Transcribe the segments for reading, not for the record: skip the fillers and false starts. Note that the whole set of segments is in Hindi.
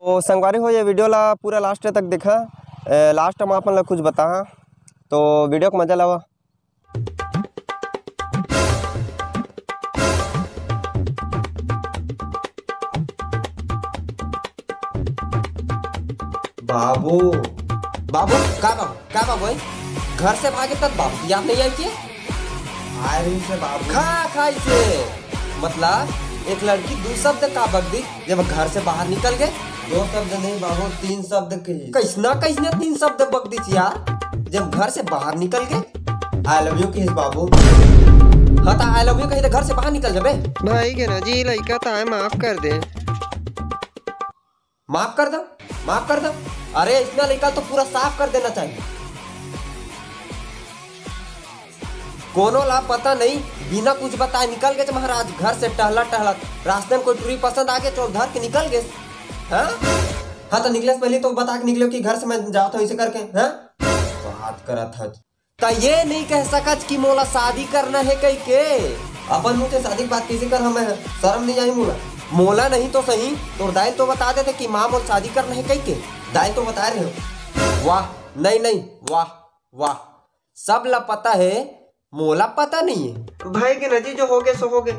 तो संगवारी हो ये वीडियो ला पूरा लास्ट तक देखा। लास्ट में अपन ला कुछ बता तो वीडियो को मजा लावा। बाबू बाबू का बाबू है? घर से भागे तब बाबू याद नहीं आई थी? से बाबू खा इसे मतलब एक लड़की दो शब्द का बगदी जब घर से बाहर निकल गए। दो शब्द नहीं बाबू, 3 शब्द कही। कैसना 3 शब्द बगदी थी यार जब घर से बाहर निकल गए। आई लव यू किस बाबू? हाँ तो आई लव यू कही तो घर से बाहर निकल जाबे। भाई के ना जी लड़का तो है, माफ कर दे। माफ कर दो। अरे इतना लड़का तो पूरा साफ कर देना चाहिए। कोनो ला पता नहीं बिना कुछ बताए निकल गए महाराज घर से टहला रास्ते में कोई टूरी पसंद आ गए तो धर के निकल गए। हाँ तो निकले से पहले तो बता के निकले कि घर से मैं जाता हूँ इसे करके। हाँ बात करा था तो ये नहीं कह सकत कि मोला शादी करना है कहीं के। अपन मुँह से शादी की बात कैसे कर हमें शर्म नहीं आई मोला नहीं तो सही तो दाई तो बता देते कि माँ मोल शादी करना है कहीं के। दाई तो बता रहे हो। वाह नहीं वाह सब ला पता है मोला पता नहीं है। भाई के नजी जो हो गए सो हो गए।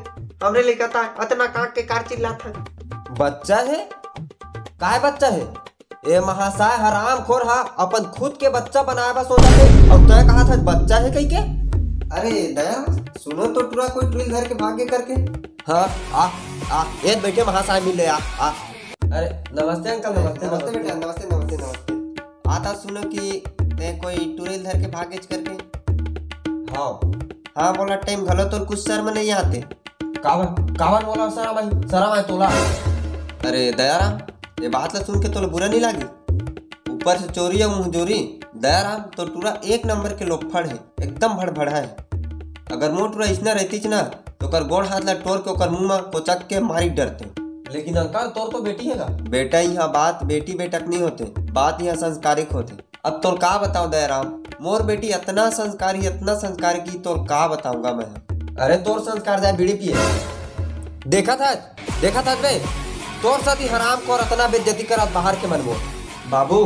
हमने लिखा था इतना काट के कार चिल्ला था। बच्चा है काय बच्चा है? ए महाशय हराम खोर हा अपन खुद के बच्चा बनाया बा सोचा थे और तय कहा था बच्चा है कहीं के। अरे दया सुनो तो टूरा कोई ट्रिल घर के भागे करके। हाँ आ ये बैठे महाशय मिले आ। अरे नमस्ते अंकल। नमस्ते बेटा। नमस्ते। आता सुनो कि ते कोई टूरिल घर के भागेज करके। हाँ बोला टाइम घलो तो कुछ शर्म नहीं आते। कावन बोला शर्म है तोला। अरे दयाराम ये बात ला सुन के तो बुरा नहीं लागी? ऊपर से चोरी और मुंहजोरी। दयाराम तो टूरा 1 नंबर के लोफड़ है, एकदम भड़भड़ा है। अगर मोर टूरा इसना रहती ना तो कर गोड़ हाथ ला टोर के ओकर मुंह में कोचक के मारी डरते। लेकिन अंकल तोर तो बेटी है का? बेटा यहाँ बात बेटी बेटक नहीं होते, बात यहाँ संस्कारिक होते। अब तोर का बताओ दयाराम, मोर बेटी इतना संस्कारी की तोर का बताऊंगा मैं। अरे तोर संस्कार जाए बीड़ी पिए। देखा था बे तोर साथी हराम को इतना बेइज्जती करा बाहर के मन में। बाबू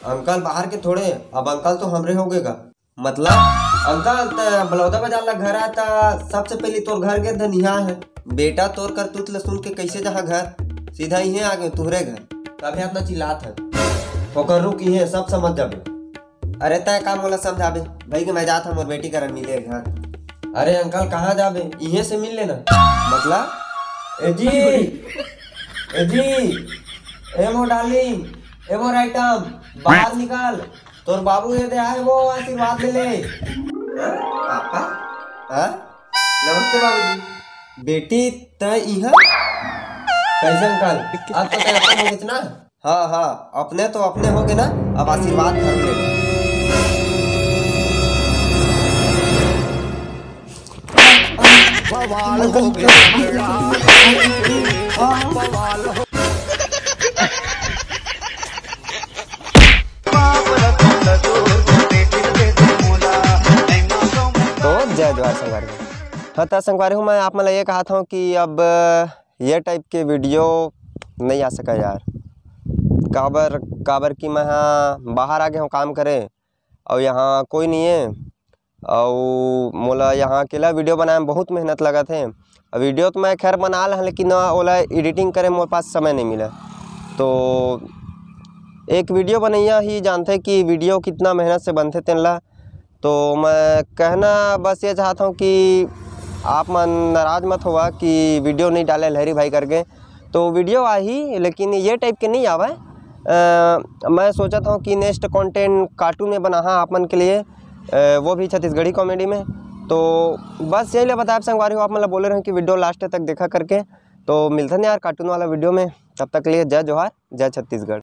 अंकल बाहर के थोड़े, अब अंकल तो हमरे हो गएगा। मतलब अंकल बलौदा बाजार ला घर आता सबसे पहले तोर घर गए धन यहाँ है। बेटा तोर कर तूत ला सुन के कैसे जहाँ घर सीधा ही आ गए तुहरे घर। तभी अपना चिल्लात है ओकर रुक ही सब समझ जाबे। अरे तय काम बोला समझाबे भाई के मैं जाता मोर बेटी कर मिले घर। अरे अंकल कहाँ जाबे इहे से मिल लेना। मतलब ए जी ए मोर डार्लिंग ए मोर आइटम बाहर निकाल। तोर बाबू ये दे आए वो आशीर्वाद ले ले। पापा हाँ नमस्ते बाबूजी। बेटी तय इहा कैसे अंकल अब तो तय अपने हो गए ना? हाँ अपने तो अपने हो गए ना, अब आशीर्वाद घर ले। तो जय जवाहर संगवारी। हाँ तो संगवारी हूँ मैं आप मतलब ये कहा था कि अब ये टाइप के वीडियो नहीं आ सका यार। काबर कि मैं यहाँ बाहर आ गया हूँ काम करे और यहाँ कोई नहीं है और मोला यहाँ अकेला वीडियो बनाए में बहुत मेहनत लगा थे। वीडियो तो मैं खैर बना रहा लेकिन ओला एडिटिंग करे मेरे पास समय नहीं मिला। तो एक वीडियो बनैया ही जानते कि वीडियो कितना मेहनत से बनते तेनला। तो मैं कहना बस ये चाहता हूँ कि आप मन नाराज़ मत हुआ कि वीडियो नहीं डाले लहरी भाई करके। तो वीडियो आ ही लेकिन ये टाइप के नहीं आवा। मैं सोचा था कि नेक्स्ट कंटेंट कार्टून में बना आप मन के लिए, वो भी छत्तीसगढ़ी कॉमेडी में। तो बस यही ले बताया संगवारी हो आप मतलब बोले रहे कि वीडियो लास्ट तक देखा करके। तो मिलते हैं यार कार्टून वाला वीडियो में, तब तक के लिए जय जोहार जय छत्तीसगढ़।